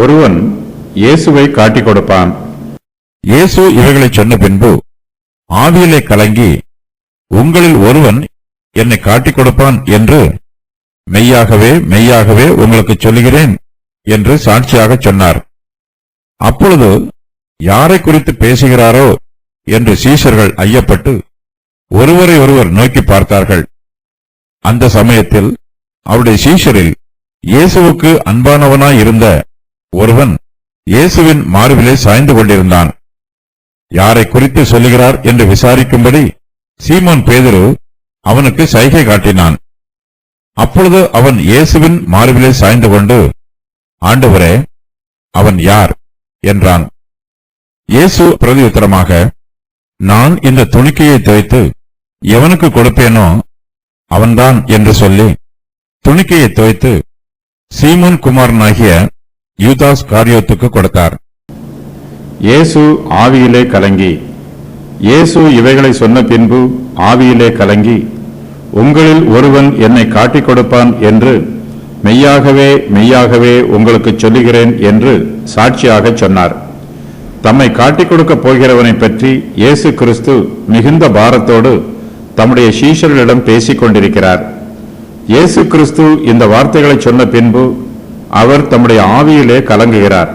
ஒருவன் இயேசுவை காட்டிக் கொடுப்பான். இயேசு இவைகளை சொன்ன பின்பு ஆவியிலே கலங்கி, உங்களில் ஒருவன் என்னை காட்டிக் கொடுப்பான் என்று மெய்யாகவே மெய்யாகவே உங்களுக்கு சொல்லுகிறேன் என்று சாட்சியாக சொன்னார். அப்பொழுது யாரை குறித்து பேசுகிறாரோ என்று சீஷர்கள் ஐயப்பட்டு ஒருவரை ஒருவர் நோக்கி பார்த்தார்கள். அந்த சமயத்தில் அவருடைய சீஷரில் இயேசுவுக்கு அன்பானவனாயிருந்த ஒருவன் இயேசுவின் மார்பிலே சாய்ந்து கொண்டிருந்தான். யாரை குறித்து சொல்லுகிறார் என்று விசாரிக்கும்படி சீமோன் பேதுரு அவனுக்கு சைகை காட்டினான். அப்பொழுது அவன் இயேசுவின் மார்பிலே சாய்ந்து கொண்டு, ஆண்டவரே, அவன் யார் என்றான். இயேசு பிரதியுத்தரமாக, நான் இந்த துணிக்கையை துவைத்து எவனுக்கு கொடுப்பேனோ அவன்தான் என்று சொல்லி துணிக்கையை துவைத்து சீமோன் குமாரனாகிய யூதாஸ் காரியோத்துக்கு கொடுத்தார். இயேசு ஆவியிலே கலங்கி. இயேசு இவைகளை சொன்ன பின்பு ஆவியிலே கலங்கி, உங்களில் ஒருவன் என்னை காட்டிக் கொடுப்பான் என்று மெய்யாகவே மெய்யாகவே உங்களுக்கு சொல்லுகிறேன் என்று சாட்சியாக சொன்னார். தம்மை காட்டிக் கொடுக்கப் போகிறவனை பற்றி இயேசு கிறிஸ்து மிகுந்த பாரத்தோடு தம்முடைய சீஷர்களிடம் பேசிக் கொண்டிருக்கிறார். இயேசு கிறிஸ்து இந்த வார்த்தைகளை சொன்ன பின்பு அவர் தம்முடைய ஆவியிலே கலங்குகிறார்.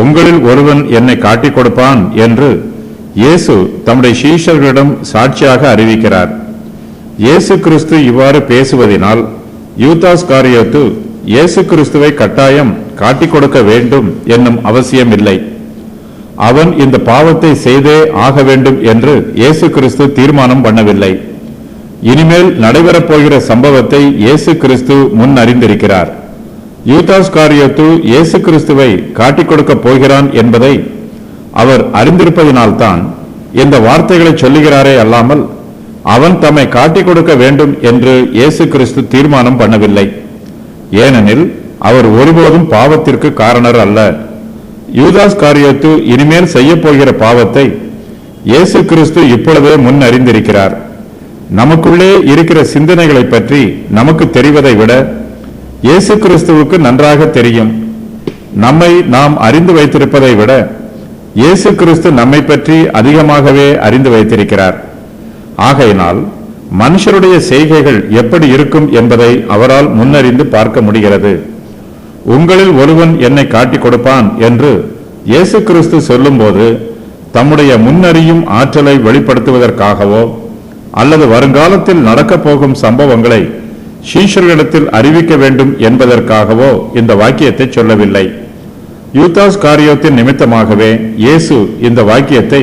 உங்களில் ஒருவன் என்னை காட்டிக் கொடுப்பான் என்று இயேசு தம்முடைய சீஷர்களிடம் சாட்சியாக அறிவிக்கிறார். இயேசு கிறிஸ்து இவ்வாறு பேசுவதினால் யூதாஸ் காரியோத்து இயேசு கிறிஸ்துவை கட்டாயம் காட்டிக் கொடுக்க வேண்டும் என்னும் அவசியம் இல்லை. அவன் இந்த பாவத்தை செய்தே ஆக வேண்டும் என்று இயேசு கிறிஸ்து தீர்மானம் பண்ணவில்லை. இனிமேல் நடைபெறப் போகிற சம்பவத்தை இயேசு கிறிஸ்து முன் அறிந்திருக்கிறார். யூதாஸ் காரியோத்து இயேசு கிறிஸ்துவை காட்டிக் கொடுக்கப் போகிறான் என்பதை அவர் அறிந்திருப்பதினால்தான் இந்த வார்த்தைகளை சொல்லுகிறாரே அல்லாமல் அவன் தம்மை காட்டிக் கொடுக்க வேண்டும் என்று இயேசு கிறிஸ்து தீர்மானம் பண்ணவில்லை. ஏனெனில் அவர் ஒருபோதும் பாவத்திற்கு காரணர் அல்ல. யூதாஸ் காரியோத்து இனிமேல் செய்ய போகிற பாவத்தை இயேசு கிறிஸ்து இப்பொழுதே முன் அறிந்திருக்கிறார். நமக்குள்ளே இருக்கிற சிந்தனைகளை பற்றி நமக்கு தெரிவதை விட இயேசு கிறிஸ்துவுக்கு நன்றாக தெரியும். நம்மை நாம் அறிந்து வைத்திருப்பதை விட இயேசு கிறிஸ்து நம்மை பற்றி அதிகமாகவே அறிந்து வைத்திருக்கிறார். ஆகையினால் மனுஷருடைய செய்கைகள் எப்படி இருக்கும் என்பதை அவரால் முன்னறிந்து பார்க்க முடிகிறது. உங்களில் ஒருவன் என்னை காட்டிக் கொடுப்பான் என்று இயேசு கிறிஸ்து சொல்லும்போது தம்முடைய முன்னறியும் ஆற்றலை வெளிப்படுத்துவதற்காகவோ அல்லது வருங்காலத்தில் நடக்கப் போகும் சம்பவங்களை சீஷர்களிடத்தில் அறிவிக்க வேண்டும் என்பதற்காகவோ இந்த வாக்கியத்தை சொல்லவில்லை. யூதாஸ் காரியோத்தின் நிமித்தமாகவே இயேசு இந்த வாக்கியத்தை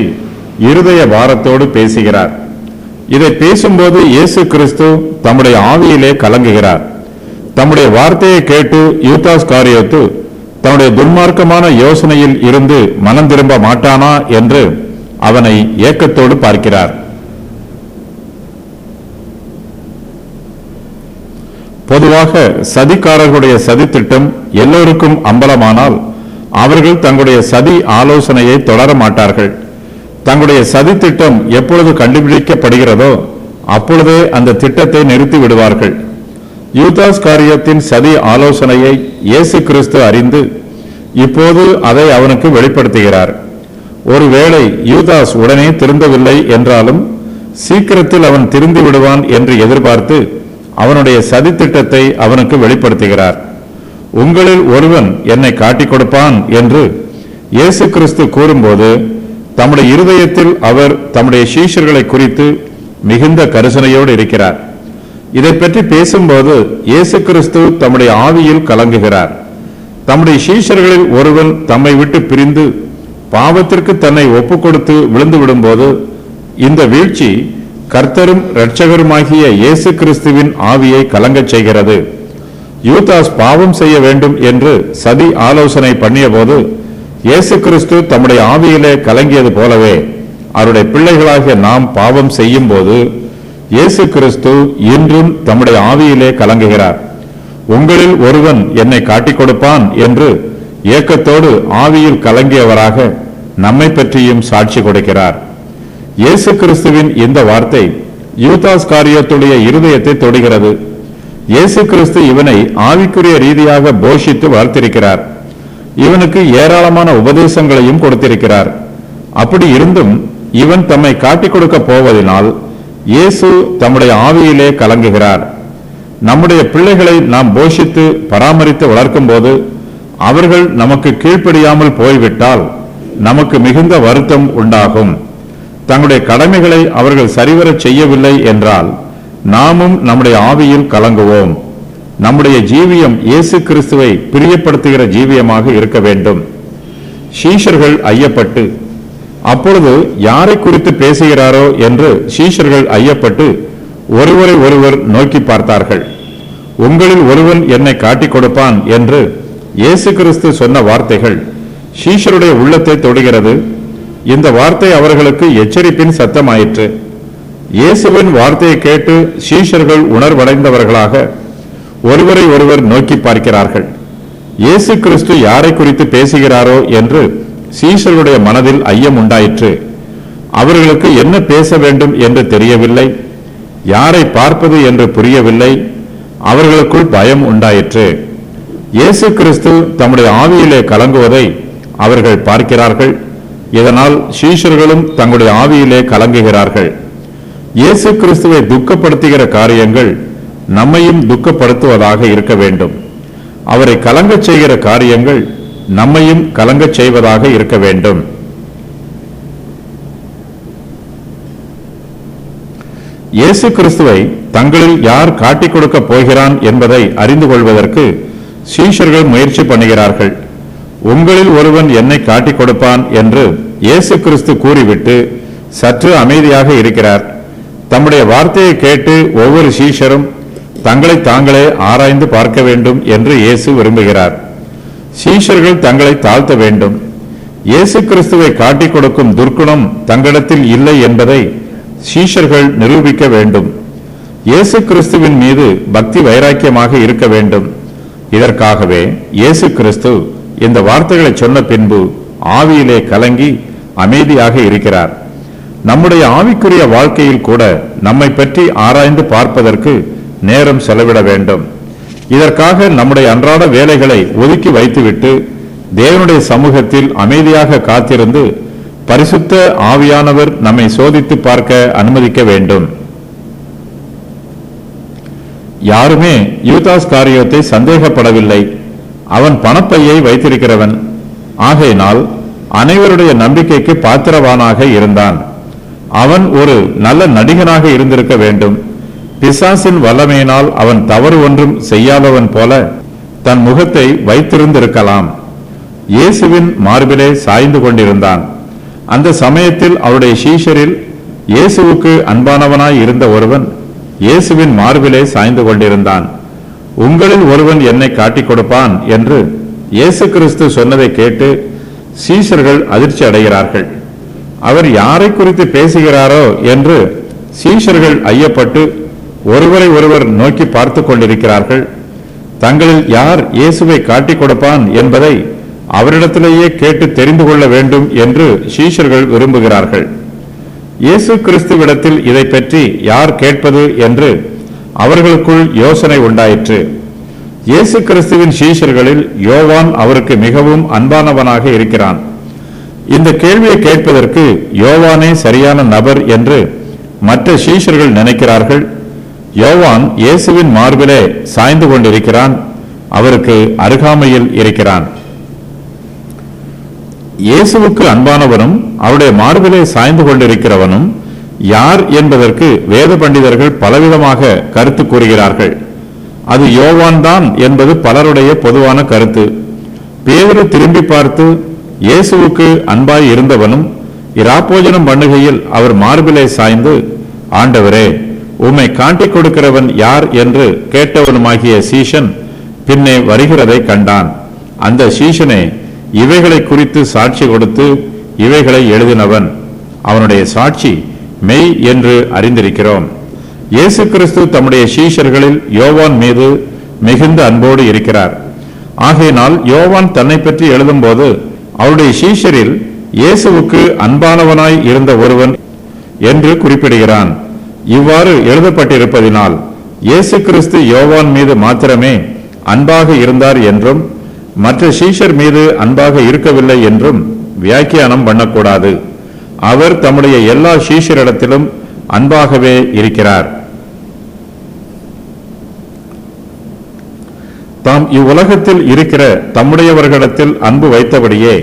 இருதய பாரத்தோடு பேசுகிறார். இதை பேசும்போது இயேசு கிறிஸ்து தம்முடைய ஆவியிலே கலங்குகிறார். தம்முடைய வார்த்தையை கேட்டு யூதாஸ் காரியோத்து தம்முடைய துன்மார்க்கமான யோசனையில் இருந்து மனம் திரும்ப மாட்டானா என்று அவனை ஏக்கத்தோடு பார்க்கிறார். பொதுவாக சதிக்காரர்களுடைய சதி திட்டம் எல்லோருக்கும் அம்பலமானால் அவர்கள் தங்களுடைய சதி ஆலோசனையை தொடர மாட்டார்கள். தங்களுடைய சதி திட்டம் எப்பொழுது கண்டுபிடிக்கப்படுகிறதோ அப்பொழுதே அந்த திட்டத்தை நிறுத்தி விடுவார்கள். யூதாஸ் காரியத்தின் சதி ஆலோசனையை இயேசு கிறிஸ்து அறிந்து இப்போது அதை அவனுக்கு வெளிப்படுத்துகிறார். ஒருவேளை யூதாஸ் உடனே திருந்தவில்லை என்றாலும் சீக்கிரத்தில் அவன் திருந்தி விடுவான் என்று எதிர்பார்த்து அவனுடைய சதி திட்டத்தை அவனுக்கு வெளிப்படுத்துகிறார். உங்களில் ஒருவன் என்னை காட்டிக் கொடுப்பான் என்று இயேசு கிறிஸ்து கூறும்போது தம்முடைய இருதயத்தில் அவர் தம்முடைய சீஷர்களை குறித்து மிகுந்த கரிசனையோடு இருக்கிறார். இதை பற்றி பேசும்போது இயேசு கிறிஸ்து தம்முடைய ஆவியில் கலங்குகிறார். தம்முடைய சீஷர்களில் ஒருவன் தம்மை விட்டு பிரிந்து பாவத்திற்கு தன்னை ஒப்புக் கொடுத்து விழுந்து விடும்போது இந்த வீழ்ச்சி கர்த்தரும் இரட்சகருமாகிய இயேசு கிறிஸ்துவின் ஆவியை கலங்கச் செய்கிறது. யூதாஸ் பாவம் செய்ய வேண்டும் என்று சதி ஆலோசனை பண்ணிய போது இயேசு கிறிஸ்து தம்முடைய ஆவியிலே கலங்கியது போலவே அவருடைய பிள்ளைகளாகிய நாம் பாவம் செய்யும் போது இயேசு கிறிஸ்து இன்றும் தம்முடைய ஆவியிலே கலங்குகிறார். உங்களில் ஒருவன் என்னை காட்டிக் கொடுப்பான் என்று ஏக்கத்தோடு ஆவியில் கலங்கியவராக நம்மை பற்றியும் சாட்சி கொடுக்கிறார். இயேசு கிறிஸ்துவின் இந்த வார்த்தை யூதாஸ் காரியத்துடைய இருதயத்தை தொடுகிறது. இயேசு கிறிஸ்து இவனை ஆவிக்குரிய ரீதியாக போஷித்து வளர்த்திருக்கிறார். இவனுக்கு ஏராளமான உபதேசங்களையும் கொடுத்திருக்கிறார். அப்படி இருந்தும் இவன் தம்மை காட்டிக் கொடுக்க போவதனால் இயேசு தம்முடைய ஆவியிலே கலங்குகிறார். நம்முடைய பிள்ளைகளை நாம் போஷித்து பராமரித்து வளர்க்கும் போது அவர்கள் நமக்கு கீழ்ப்படியாமல் போய்விட்டால் நமக்கு மிகுந்த வருத்தம் உண்டாகும். தங்களுடைய கடமைகளை அவர்கள் சரிவரச் செய்யவில்லை என்றால் நாமும் நம்முடைய ஆவியில் கலங்குவோம். நம்முடைய ஜீவியம் இயேசு கிறிஸ்துவை பிரியப்படுத்துகிற ஜீவியமாக இருக்க வேண்டும். சீஷர்கள் ஐயப்பட்டு, அப்பொழுது யாரை குறித்து பேசுகிறாரோ என்று சீஷர்கள் ஐயப்பட்டு ஒருவரை ஒருவர் நோக்கி பார்த்தார்கள். உங்களில் ஒருவன் என்னை காட்டிக் கொடுப்பான் என்று இயேசு கிறிஸ்து சொன்ன வார்த்தைகள் சீஷருடைய உள்ளத்தை தொடுகிறது. இந்த வார்த்தை அவர்களுக்கு எச்சரிப்பின் சத்தமாயிற்று. இயேசுவின் வார்த்தையை கேட்டு சீஷர்கள் உணர்வடைந்தவர்களாக ஒருவரை ஒருவர் நோக்கி பார்க்கிறார்கள். இயேசு கிறிஸ்து யாரை குறித்து பேசுகிறாரோ என்று சீஷர்களுடைய மனதில் ஐயம் உண்டாயிற்று. அவர்களுக்கு என்ன பேச வேண்டும் என்று தெரியவில்லை. யாரை பார்ப்பது என்று புரியவில்லை. அவர்களுக்குள் பயம் உண்டாயிற்று. இயேசு கிறிஸ்து தம்முடைய ஆவியிலே கலங்குவதை அவர்கள் பார்க்கிறார்கள். இதனால் சீஷர்களும் தங்களுடைய ஆவியிலே கலங்குகிறார்கள். இயேசு கிறிஸ்துவை துக்கப்படுத்துகிற காரியங்கள் நம்மையும் துக்கப்படுத்துவதாக இருக்க வேண்டும். அவரை கலங்கச் செய்கிற காரியங்கள் நம்மையும் கலங்கச் செய்வதாக இருக்க வேண்டும். இயேசு கிறிஸ்துவை தங்களில் யார் காட்டிக் கொடுக்க போகிறான் என்பதை அறிந்து கொள்வதற்கு சீஷர்கள் முயற்சி பண்ணுகிறார்கள். உங்களில் ஒருவன் என்னை காட்டிக் கொடுப்பான் என்று இயேசு கிறிஸ்து கூறிவிட்டு சற்று அமைதியாக இருக்கிறார். தம்முடைய வார்த்தையை கேட்டு ஒவ்வொரு சீஷரும் தங்களை தாங்களே ஆராய்ந்து பார்க்க வேண்டும் என்று இயேசு விரும்புகிறார். சீஷர்கள் தங்களை தாழ்த்த வேண்டும். இயேசு கிறிஸ்துவை காட்டிக் கொடுக்கும் துர்க்குணம் தங்களிடத்தில் இல்லை என்பதை சீஷர்கள் நிரூபிக்க வேண்டும். இயேசு கிறிஸ்துவின் மீது பக்தி வைராக்கியமாக இருக்க வேண்டும். இதற்காகவே இயேசு கிறிஸ்து இந்த வார்த்தைகளை சொன்ன பின்பு ஆவியிலே கலங்கி அமைதியாக இருக்கிறார். நம்முடைய ஆவிக்குரிய வாழ்க்கையில் கூட நம்மை பற்றி ஆராய்ந்து பார்ப்பதற்கு நேரம் செலவிட வேண்டும். இதற்காக நம்முடைய அன்றாட வேலைகளை ஒதுக்கி வைத்துவிட்டு தேவனுடைய சமூகத்தில் அமைதியாக காத்திருந்து பரிசுத்த ஆவியானவர் நம்மை சோதித்து பார்க்க அனுமதிக்க வேண்டும். யாருமே யூதாஸ் காரியத்தை சந்தேகப்படவில்லை. அவன் பணப்பையை வைத்திருக்கிறவன். ஆகையினால் அனைவருடைய நம்பிக்கைக்கு பாத்திரவானாக இருந்தான். அவன் ஒரு நல்ல நடிகனாக இருந்திருக்க வேண்டும். பிசாசின் வல்லமையினால் அவன் தவறு ஒன்றும் செய்யாதவன் போல தன் முகத்தை வைத்திருந்திருக்கலாம். இயேசுவின் மார்பிலே சாய்ந்து கொண்டிருந்தான். அந்த சமயத்தில் அவருடைய சீஷரில் இயேசுவுக்கு அன்பானவனாய் இருந்த ஒருவன் இயேசுவின் மார்பிலே சாய்ந்து கொண்டிருந்தான். உங்களில் ஒருவன் என்னை காட்டிக் கொடுப்பான் என்று இயேசு கிறிஸ்து சொன்னதை கேட்டு சீஷர்கள் அதிர்ச்சி அடைகிறார்கள். அவர் யாரை குறித்து பேசுகிறாரோ என்று சீஷர்கள் ஐயப்பட்டு ஒருவரை ஒருவர் நோக்கி பார்த்து கொண்டிருக்கிறார்கள். தங்களில் யார் இயேசுவை காட்டிக் கொடுப்பான் என்பதை அவரிடத்திலேயே கேட்டு தெரிந்து கொள்ள வேண்டும் என்று சீஷர்கள் விரும்புகிறார்கள். இயேசு கிறிஸ்துவிடத்தில் இதை பற்றி யார் கேட்பது என்று அவர்களுக்குள் யோசனை உண்டாயிற்று. இயேசு கிறிஸ்துவின் சீஷர்களில் யோவான் அவருக்கு மிகவும் அன்பானவனாக இருக்கிறான். இந்த கேள்வியை கேட்பதற்கு யோவானே சரியான நபர் என்று மற்ற சீஷர்கள் நினைக்கிறார்கள். யோவான் இயேசுவின் மார்பிலே சாய்ந்து கொண்டிருக்கிறான். அவருக்கு அருகாமையில் இருக்கிறான். இயேசுவுக்கு அன்பானவனும் அவருடைய மார்பிலே சாய்ந்து கொண்டிருக்கிறவனும் யார் என்பதற்கு வேத பண்டிதர்கள் பலவிதமாக கருத்து கூறுகிறார்கள். அது யோவான் தான் என்பது பலருடைய பொதுவான கருத்து. பேதுரு திரும்பி பார்த்து இயேசுவுக்கு அன்பாய் இருந்தவனும் இராப்போஜனம் பண்ணுகையில் அவர் மார்பிலே சாய்ந்து, ஆண்டவரே, உம்மை காட்டிக் கொடுக்கிறவன் யார் என்று கேட்டவனுமாகிய சீஷன் பின்னே வருகிறதை கண்டான். அந்த சீஷனே இவைகளை குறித்து சாட்சி கொடுத்து இவைகளை எழுதினவன். அவனுடைய சாட்சி மெய் என்று அறிந்திருக்கிறோம். இயேசு கிறிஸ்து தம்முடைய சீஷர்களில் யோவான் மீது மிகுந்த அன்போடு இருக்கிறார். ஆகையினால் யோவான் தன்னை பற்றி எழுதும்போது அவருடைய சீஷரில் இயேசுவுக்கு அன்பானவனாய் இருந்த ஒருவன் என்று குறிப்பிடுகிறான். இவ்வாறு எழுதப்பட்டிருப்பதினால் இயேசு கிறிஸ்து யோவான் மீது மாத்திரமே அன்பாக இருந்தார் என்றும் மற்ற சீஷர் மீது அன்பாக இருக்கவில்லை என்றும் வியாக்கியானம் பண்ணக்கூடாது. அவர் தம்முடைய எல்லா சீஷரிடத்திலும் அன்பாகவே இருக்கிறார். தாம் இவ்வுலகத்தில் இருக்கிற தம்முடையவர்களிடத்தில் அன்பு வைத்தபடியே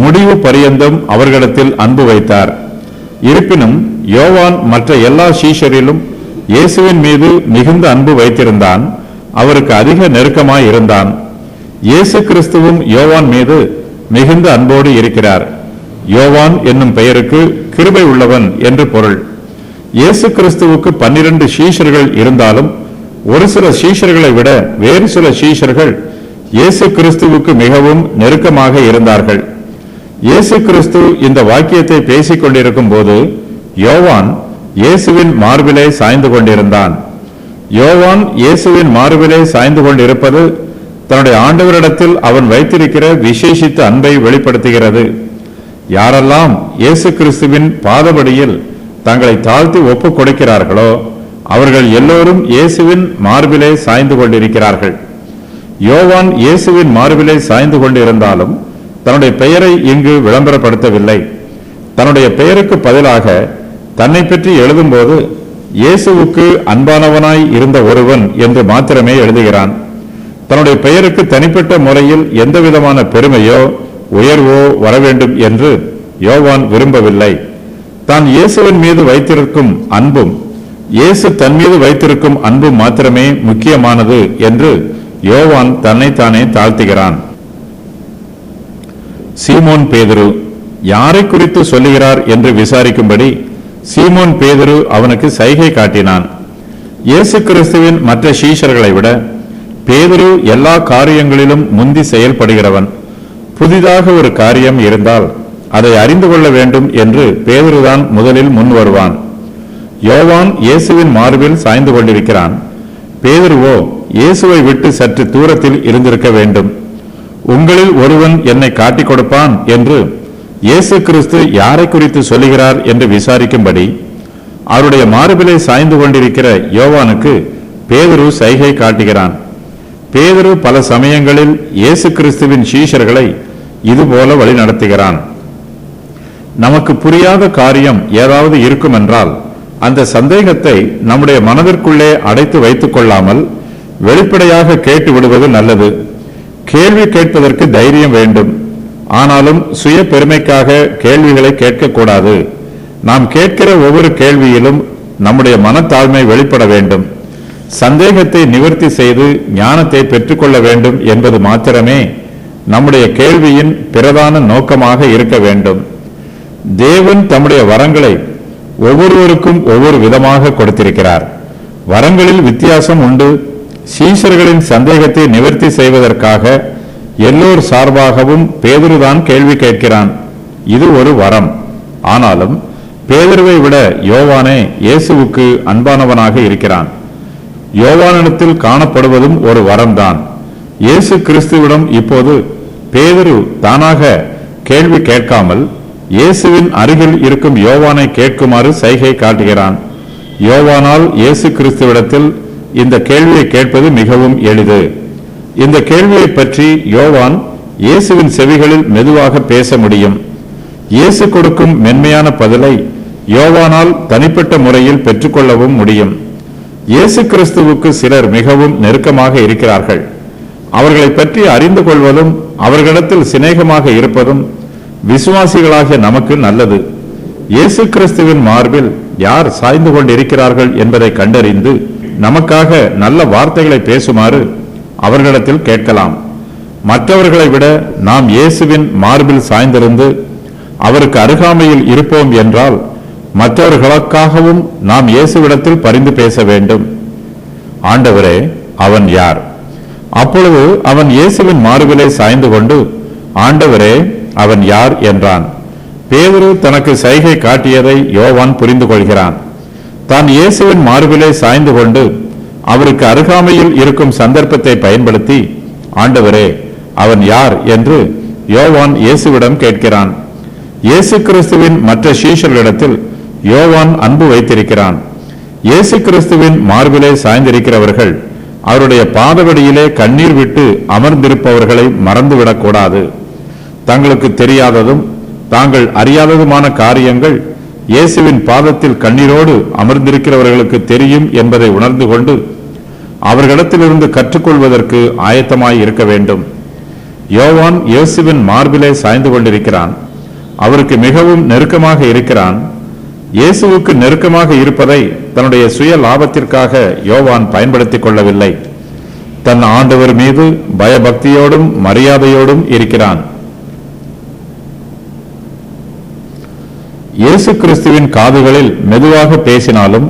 முடிவு பரியந்தம் அவர்களிடத்தில் அன்பு வைத்தார். இருப்பினும் யோவான் மற்ற எல்லா சீஷரிலும் இயேசுவின் மீது மிகுந்த அன்பு வைத்திருந்தான். அவருக்கு அதிக நெருக்கமாய் இருந்தான். இயேசு கிறிஸ்துவும் யோவான் மீது மிகுந்த அன்போடு இருக்கிறார். யோவான் என்னும் பெயருக்கு கிருபை உள்ளவன் என்று பொருள். இயேசு கிறிஸ்துவுக்கு 12 சீஷர்கள் இருந்தாலும் ஒரு சில சீஷர்களை விட வேறு சில சீஷர்கள் இயேசு கிறிஸ்துவுக்கு மிகவும் நெருக்கமாக இருந்தார்கள். இயேசு கிறிஸ்து இந்த வாக்கியத்தை பேசிக் கொண்டிருக்கும் போது யோவான் இயேசுவின் மார்பிலே சாய்ந்து கொண்டிருந்தான். யோவான் இயேசுவின் மார்பிலே சாய்ந்து கொண்டிருப்பது தன்னுடைய ஆண்டவரிடத்தில் அவன் வைத்திருக்கிற விசேஷித்த அன்பை வெளிப்படுத்துகிறது. யாரெல்லாம் இயேசு கிறிஸ்துவின் பாதபடியில் தங்களை தாழ்த்தி ஒப்புக் கொடுக்கிறார்களோ அவர்கள் எல்லோரும் இயேசுவின் மார்பிலே சாய்ந்து கொண்டிருக்கிறார்கள். யோவான் இயேசுவின் மார்பிலே சாய்ந்து கொண்டிருந்தாலும் தன்னுடைய பெயரை இங்கு விளம்பரப்படுத்தவில்லை. தன்னுடைய பெயருக்கு பதிலாக தன்னை பற்றி எழுதும்போது இயேசுவுக்கு அன்பானவனாய் இருந்த ஒருவன் என்று மாத்திரமே எழுதுகிறான். தன்னுடைய பெயருக்கு தனிப்பட்ட முறையில் எந்தவிதமான பெருமையோ உயர்வோ வரவேண்டும் என்று யோவான் விரும்பவில்லை. தான் இயேசுவின் மீது வைத்திருக்கும் அன்பும் இயேசு தன் மீது வைத்திருக்கும் அன்பும் மாத்திரமே முக்கியமானது என்று யோவான் தன்னைத்தானே தாழ்த்துகிறான். சீமோன் பேதுரு யாரை குறித்து சொல்லுகிறார் என்று விசாரிக்கும்படி சீமோன் பேதுரு அவனுக்கு சைகை காட்டினான். இயேசு கிறிஸ்துவின் மற்ற சீஷர்களை விட பேதுரு எல்லா காரியங்களிலும் முந்தி செயல்படுகிறவன். புதிதாக ஒரு காரியம் இருந்தால் அதை அறிந்து கொள்ள வேண்டும் என்று பேதுருதான் முதலில் முன் வருவான். யோவான் இயேசுவின் மார்பில் சாய்ந்து கொண்டிருக்கிறான். பேதுருவோ இயேசுவை விட்டு சற்று தூரத்தில் இருந்திருக்க வேண்டும். உங்களில் ஒருவன் என்னை காட்டிக் கொடுப்பான் என்று இயேசு கிறிஸ்து யாரை குறித்து சொல்லுகிறார் என்று விசாரிக்கும்படி அவருடைய மார்பிலே சாய்ந்து கொண்டிருக்கிற யோவானுக்கு பேதுரு சைகை காட்டுகிறான். பேதுரு பல சமயங்களில் இயேசு கிறிஸ்துவின் சீஷர்களை இதுபோல வழி நடத்துகிறான். நமக்கு புரியாத காரியம் ஏதாவது இருக்கும் என்றால் அந்த சந்தேகத்தை நம்முடைய மனதிற்குள்ளே அடைத்து வைத்துக் கொள்ளாமல் வெளிப்படையாக கேட்டு விடுவது நல்லது. கேள்வி கேட்பதற்கு தைரியம் வேண்டும். ஆனாலும் சுய பெருமைக்காக கேள்விகளை கேட்கக்கூடாது. நாம் கேட்கிற ஒவ்வொரு கேள்வியிலும் நம்முடைய மனத்தாழ்மை வெளிப்பட வேண்டும். சந்தேகத்தை நிவர்த்தி செய்து ஞானத்தை பெற்றுக்கொள்ள வேண்டும் என்பது மாத்திரமே நம்முடைய கேள்வியின் பிரதான நோக்கமாக இருக்க வேண்டும். தேவன் தம்முடைய வரங்களை ஒவ்வொருவருக்கும் ஒவ்வொரு விதமாக கொடுத்திருக்கிறார். வரங்களில் வித்தியாசம் உண்டு. சீஷர்களின் சந்தேகத்தை நிவர்த்தி செய்வதற்காக எல்லோர் சார்பாகவும் பேதுருதான் கேள்வி கேட்கிறான். இது ஒரு வரம். ஆனாலும் பேதுருவை விட யோவானே இயேசுவுக்கு அன்பானவனாக இருக்கிறான். யோவானிடத்தில் காணப்படுவதும் ஒரு வரம்தான். இயேசு கிறிஸ்துவிடம் இப்போது பேதுரு தானாக கேள்வி கேட்காமல் இயேசுவின் அருகில் இருக்கும் யோவானை கேட்குமாறு சைகை காட்டுகிறான். யோவானால் இயேசு கிறிஸ்துவிடத்தில் இந்த கேள்வியை கேட்பது மிகவும் எளிது. இந்த கேள்வியை பற்றி யோவான் இயேசுவின் செவிகளில் மெதுவாக பேச முடியும். இயேசு கொடுக்கும் மென்மையான பதிலை யோவானால் தனிப்பட்ட முறையில் பெற்றுக்கொள்ளவும் முடியும். இயேசு கிறிஸ்துவுக்கு சிலர் மிகவும் நெருக்கமாக இருக்கிறார்கள். அவர்களை பற்றி அறிந்து கொள்வதும் அவர்களிடத்தில் சிநேகமாக இருப்பதும் விசுவாசிகளாகிய நமக்கு நல்லது. இயேசு கிறிஸ்துவின் மார்பில் யார் சாய்ந்து கொண்டிருக்கிறார்கள் என்பதை கண்டறிந்து நமக்காக நல்ல வார்த்தைகளை பேசுமாறு அவர்களிடத்தில் கேட்கலாம். மற்றவர்களை விட நாம் இயேசுவின் மார்பில் சாய்ந்திருந்து அவருக்கு அருகாமையில் இருப்போம் என்றால் மற்றவர்களுக்காகவும் நாம் இயேசுவிடத்தில் பரிந்து பேச வேண்டும். ஆண்டவரே, அவன் யார்? அப்பொழுது அவன் இயேசுவின் மார்பிலே சாய்ந்து கொண்டு, ஆண்டவரே, அவன் யார் என்றான். பேதுரு தனக்கு சைகை காட்டியதை யோவான் புரிந்து கொள்கிறான். தான் இயேசுவின் மார்பிலே சாய்ந்து கொண்டு அவருக்கு அருகாமையில் இருக்கும் சந்தர்ப்பத்தை பயன்படுத்தி, ஆண்டவரே, அவன் யார் என்று யோவான் இயேசுவிடம் கேட்கிறான். இயேசு கிறிஸ்துவின் மற்ற சீஷர்களிடத்தில் யோவான் அன்பு வைத்திருக்கிறான். இயேசு கிறிஸ்துவின் மார்பிலே சாய்ந்திருக்கிறவர்கள் அவருடைய பாதவடியிலே கண்ணீர் விட்டு அமர்ந்திருப்பவர்களை மறந்துவிடக்கூடாது. தங்களுக்கு தெரியாததும் தாங்கள் அறியாததுமான காரியங்கள் இயேசுவின் பாதத்தில் கண்ணீரோடு அமர்ந்திருக்கிறவர்களுக்கு தெரியும் என்பதை உணர்ந்து கொண்டு அவர்களிடத்திலிருந்து கற்றுக்கொள்வதற்கு ஆயத்தமாய் இருக்க வேண்டும். யோவான் இயேசுவின் மார்பிலே சாய்ந்து கொண்டிருக்கிறான். அவருக்கு மிகவும் நெருக்கமாக இருக்கிறான். இயேசுவுக்கு நெருக்கமாக இருப்பதை தன்னுடைய சுய லாபத்திற்காக யோவான் பயன்படுத்திக் கொள்ளவில்லை. தன் ஆண்டவர் மீது பயபக்தியோடும் மரியாதையோடும் இருக்கிறான். இயேசு கிறிஸ்துவின் காதுகளில் மெதுவாக பேசினாலும்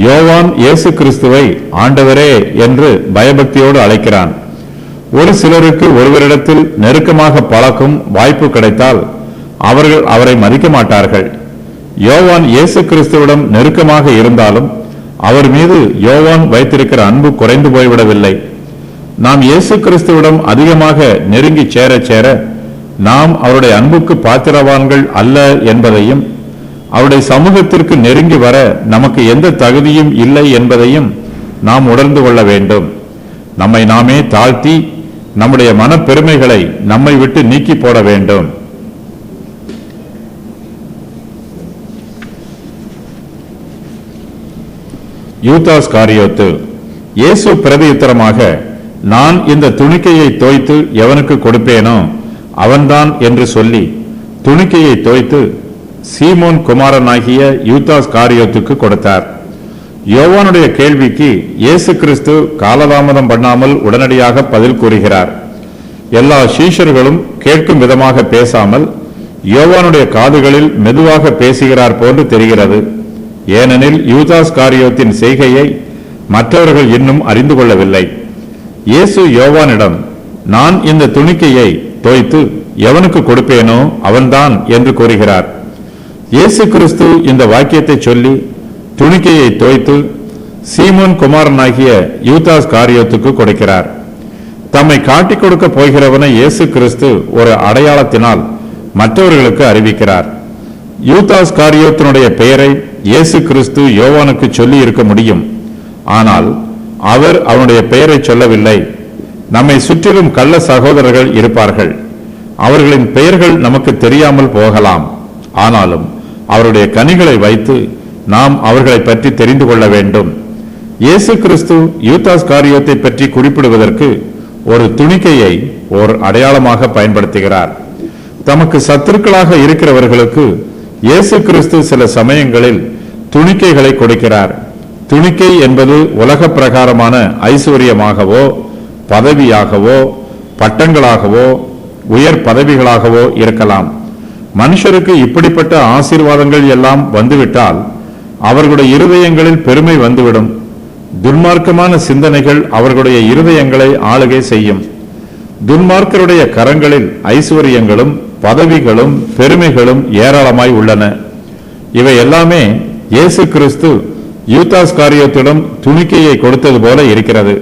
யோவான் இயேசு கிறிஸ்துவை ஆண்டவரே என்று பயபக்தியோடு அழைக்கிறான். ஒரு சிலருக்கு ஒருவரிடத்தில் நெருக்கமாக பழக்கும் வாய்ப்பு கிடைத்தால் அவர்கள் அவரை மதிக்க மாட்டார்கள். யோவான் இயேசு கிறிஸ்துவிடம் நெருக்கமாக இருந்தாலும் அவர் மீது யோவான் வைத்திருக்கிற அன்பு குறைந்து போய்விடவில்லை. நாம் இயேசு கிறிஸ்துவிடம் அதிகமாக நெருங்கி சேர சேர நாம் அவருடைய அன்புக்கு பாத்திரவான்கள் அல்ல என்பதையும், அவருடைய சமூகத்திற்கு நெருங்கி வர நமக்கு எந்த தகுதியும் இல்லை என்பதையும் நாம் உணர்ந்து கொள்ள வேண்டும். நம்மை நாமே தாழ்த்தி நம்முடைய மனப்பெருமைகளை நம்மை விட்டு நீக்கி போட வேண்டும். யூதாஸ் காரியோத்து. இயேசு பிரதியுத்தரமாக, நான் இந்த துணிக்கையை தோய்த்து எவனுக்கு கொடுப்பேனோ அவன்தான் என்று சொல்லி துணிக்கையை தோய்த்து சீமோன் குமாரனாகிய யூதாஸ் காரியோத்துக்கு கொடுத்தார். யோவானுடைய கேள்விக்கு இயேசு கிறிஸ்து காலதாமதம் பண்ணாமல் உடனடியாக பதில் கூறுகிறார். எல்லா சீஷர்களும் கேட்கும் விதமாக பேசாமல் யோவானுடைய காதுகளில் மெதுவாக பேசுகிறார் போன்று தெரிகிறது. ஏனெனில் யூதாஸ் காரியோத்தின் செய்கையை மற்றவர்கள் இன்னும் அறிந்து கொள்ளவில்லை. இயேசு யோவானிடம், நான் இந்த துணிக்கையை தோய்த்து எவனுக்கு கொடுப்பேனோ அவன்தான் என்று கூறுகிறார். இயேசு கிறிஸ்து இந்த வாக்கியத்தை சொல்லி துணிக்கையை தோய்த்து சீமோன் குமாரனாகிய யூதாஸ் காரியோத்துக்கு கொடுக்கிறார். தம்மை காட்டிக் கொடுக்க போகிறவனை இயேசு கிறிஸ்து ஒரு அடையாளத்தினால் மற்றவர்களுக்கு அறிவிக்கிறார். யூதாஸ் காரியோத்தினுடைய பெயரை இயேசு கிறிஸ்து யோவானுக்கு சொல்லி இருக்க முடியும். ஆனால் அவர் அவனுடைய பெயரை சொல்லவில்லை. நம்மை சுற்றிலும் கள்ள சகோதரர்கள் இருப்பார்கள். அவர்களின் பெயர்கள் நமக்கு தெரியாமல் போகலாம். ஆனாலும் அவருடைய கனிகளை வைத்து நாம் அவர்களை பற்றி தெரிந்து கொள்ள வேண்டும். இயேசு கிறிஸ்து யூதாஸ் காரியோத்தை பற்றி குறிப்பிடுவதற்கு ஒரு துணிக்கையை ஒரு அடையாளமாக பயன்படுத்துகிறார். தமக்கு சத்துருக்களாக இருக்கிறவர்களுக்கு இயேசு கிறிஸ்து சில சமயங்களில் துணிக்கைகளை கொடுக்கிறார். துணிக்கை என்பது உலக பிரகாரமான ஐஸ்வர்யமாகவோ பதவியாகவோ பட்டங்களாகவோ உயர் பதவிகளாகவோ இருக்கலாம். மனுஷருக்கு இப்படிப்பட்ட ஆசீர்வாதங்கள் எல்லாம் வந்துவிட்டால் அவர்களுடைய இருதயங்களில் பெருமை வந்துவிடும். துன்மார்க்கமான சிந்தனைகள் அவர்களுடைய இருதயங்களை ஆளுகை செய்யும். துன்மார்க்கருடைய கரங்களில் ஐஸ்வர்யங்களும் பதவிகளும் பெருமைகளும் ஏராளமாய் உள்ளன. இவை எல்லாமே இயேசு கிறிஸ்து யூதாஸ் காரியோத்திடம் துணிக்கையை கொடுத்தது போல இருக்கிறது.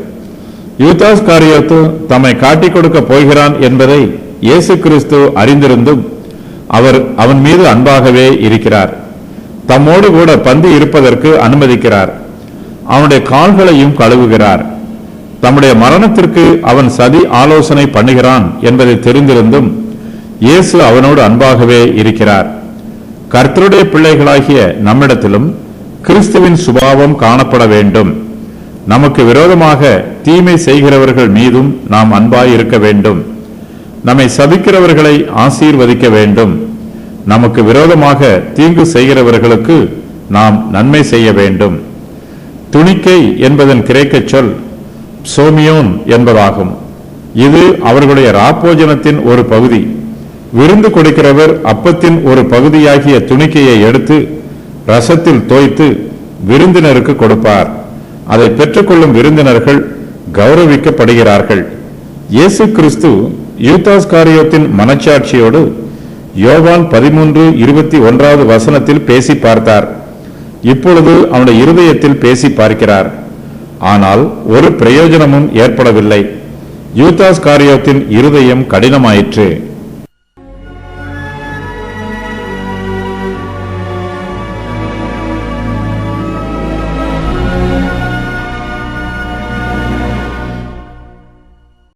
யூதாஸ் காரியோத்து தம்மை காட்டிக் கொடுக்க போகிறான் என்பதை இயேசு கிறிஸ்து அறிந்திருந்தும் அவர் அவன் மீது அன்பாகவே இருக்கிறார். தம்மோடு கூட பந்தி இருப்பதற்கு அனுமதிக்கிறார். அவனுடைய கால்களையும் கழுவுகிறார். தம்முடைய மரணத்திற்கு அவன் சதி ஆலோசனை பண்ணுகிறான் என்பதை தெரிந்திருந்தும் இயேசு அவனோடு அன்பாகவே இருக்கிறார். கர்த்தருடைய பிள்ளைகளாகிய நம்மிடத்திலும் கிறிஸ்துவின் சுபாவம் காணப்பட வேண்டும். நமக்கு விரோதமாக தீமை செய்கிறவர்கள் மீதும் நாம் அன்பாய் இருக்க வேண்டும். நம்மை சபிக்கிறவர்களை ஆசீர்வதிக்க வேண்டும். நமக்கு விரோதமாக தீங்கு செய்கிறவர்களுக்கு நாம் நன்மை செய்ய வேண்டும். துணிக்கை என்பதன் கிரேக்க சொல் சோமியோன் என்பதாகும். இது அவர்களுடைய ராப்போஜனத்தின் ஒரு பகுதி. விருந்து கொடுக்கிறவர் அப்பத்தின் ஒரு பகுதியாகிய துணிக்கையை எடுத்து ரசத்தில் தோய்த்து விருந்தினருக்கு கொடுப்பார். அதை பெற்றுக்கொள்ளும் விருந்தினர்கள் கௌரவிக்கப்படுகிறார்கள். இயேசு கிறிஸ்து யூதாஸ் காரியோத்தின் மனச்சாட்சியோடு யோவான் 13:21 வசனத்தில் பேசி பார்த்தார். இப்பொழுது அவனுடைய இருதயத்தில் பேசி பார்க்கிறார். ஆனால் ஒரு பிரயோஜனமும் ஏற்படவில்லை. யூதாஸ் காரியோத்தின் இருதயம் கடினமாயிற்று.